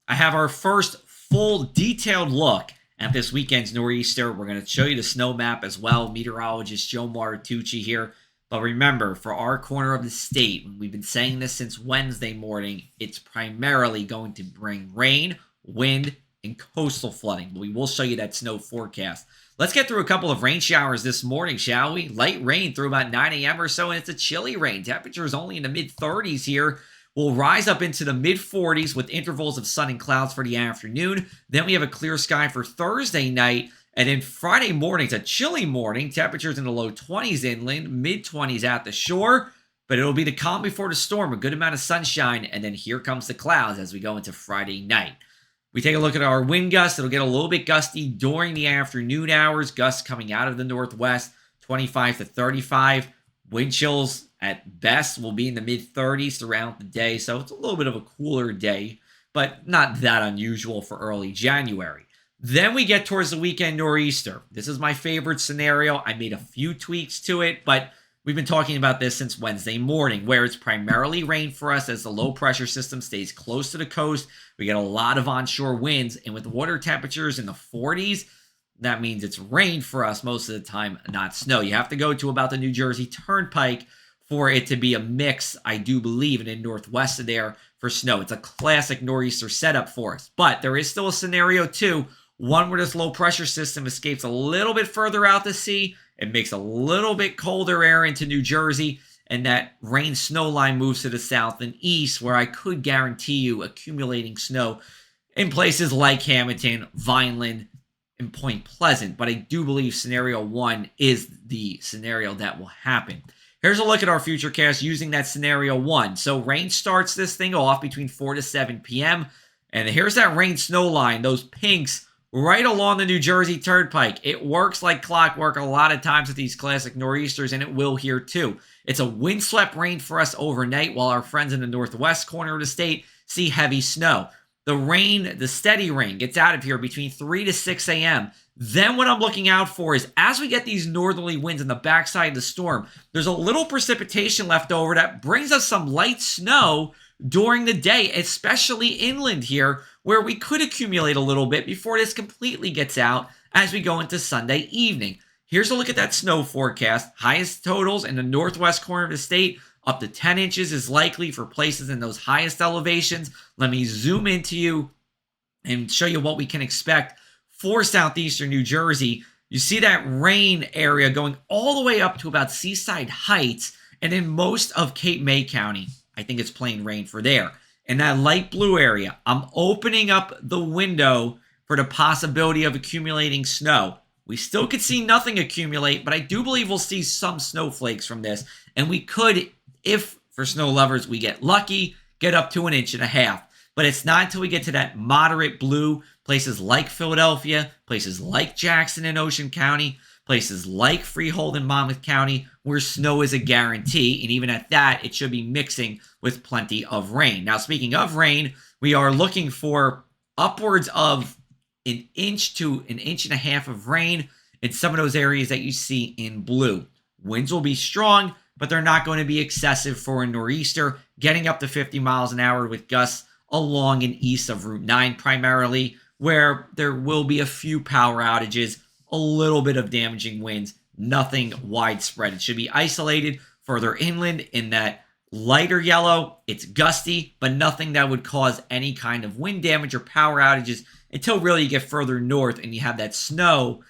I have our first full detailed look at this weekend's nor'easter. We're going to show you the snow map as well. Meteorologist Joe Martucci here. But remember, for our corner of the state, we've been saying this since Wednesday morning, it's primarily going to bring rain, wind, and coastal flooding. But we will show you that snow forecast. Let's get through a couple of rain showers this morning, shall we? Light rain through about 9 a.m. or so, and it's a chilly rain. Temperatures only in the mid-30s here. We'll rise up into the mid-40s with intervals of sun and clouds for the afternoon. Then we have a clear sky for Thursday night. And then Friday morning, it's a chilly morning. Temperatures in the low 20s inland, mid-20s at the shore. But it'll be the calm before the storm, a good amount of sunshine. And then here comes the clouds as we go into Friday night. We take a look at our wind gusts. It'll get a little bit gusty during the afternoon hours. Gusts coming out of the northwest, 25 to 35. Wind chills at best will be in the mid-30s throughout the day. So it's a little bit of a cooler day, but not that unusual for early January. Then we get towards the weekend nor'easter. This is my favorite scenario. I made a few tweaks to it, but we've been talking about this since Wednesday morning, where it's primarily rain for us as the low pressure system stays close to the coast. We get a lot of onshore winds, and with water temperatures in the 40s, that means it's rain for us most of the time, not snow. You have to go to about the New Jersey Turnpike for it to be a mix, I do believe, and in northwest of there for snow. It's a classic nor'easter setup for us. But there is still a scenario, too, one where this low pressure system escapes a little bit further out to sea. It makes a little bit colder air into New Jersey, and that rain-snow line moves to the south and east, where I could guarantee you accumulating snow in places like Hamilton, Vineland, and Point Pleasant. But I do believe scenario one is the scenario that will happen. Here's a look at our futurecast using that scenario one. So rain starts this thing off between 4 to 7 p.m. And here's that rain-snow line, those pinks right along the New Jersey Turnpike. It works like clockwork a lot of times with these classic nor'easters, and it will here too. It's a windswept rain for us overnight, while our friends in the northwest corner of the state see heavy snow. The rain, the steady rain, gets out of here between 3 to 6 a.m. Then what I'm looking out for is as we get these northerly winds in the backside of the storm, there's a little precipitation left over that brings us some light snow during the day, especially inland here, where we could accumulate a little bit before this completely gets out as we go into Sunday evening. Here's a look at that snow forecast. Highest totals in the northwest corner of the state. Up to 10 inches is likely for places in those highest elevations. Let me zoom into you and show you what we can expect for southeastern New Jersey. You see that rain area going all the way up to about Seaside Heights, and in most of Cape May County, I think it's plain rain for there. In that light blue area, I'm opening up the window for the possibility of accumulating snow. We still could see nothing accumulate, but I do believe we'll see some snowflakes from this. And we could, if for snow lovers, we get lucky, get up to 1.5 inches. But it's not until we get to that moderate blue, places like Philadelphia, places like Jackson and Ocean County, places like Freehold and Monmouth County, where snow is a guarantee. And even at that, it should be mixing with plenty of rain. Now, speaking of rain, we are looking for upwards of 1 inch to 1.5 inches of rain in some of those areas that you see in blue. Winds will be strong, but they're not going to be excessive for a nor'easter, getting up to 50 miles an hour with gusts along and east of Route 9 primarily, where there will be a few power outages, a little bit of damaging winds, nothing widespread. It should be isolated further inland in that lighter yellow. It's gusty, but nothing that would cause any kind of wind damage or power outages until really you get further north and you have that snow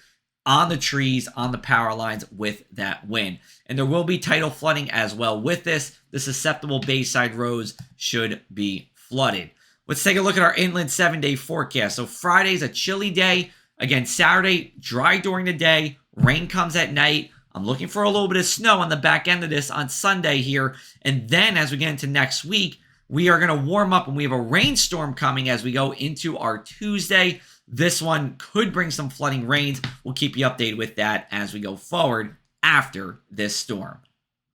on the trees, on the power lines with that wind. And there will be tidal flooding as well with this. The susceptible bayside roads should be flooded. Let's take a look at our inland 7-day forecast. So Friday's a chilly day. Again, Saturday, dry during the day. Rain comes at night. I'm looking for a little bit of snow on the back end of this on Sunday here. And then as we get into next week, we are going to warm up and we have a rainstorm coming as we go into our Tuesday. This one could bring some flooding rains. We'll keep you updated with that as we go forward after this storm.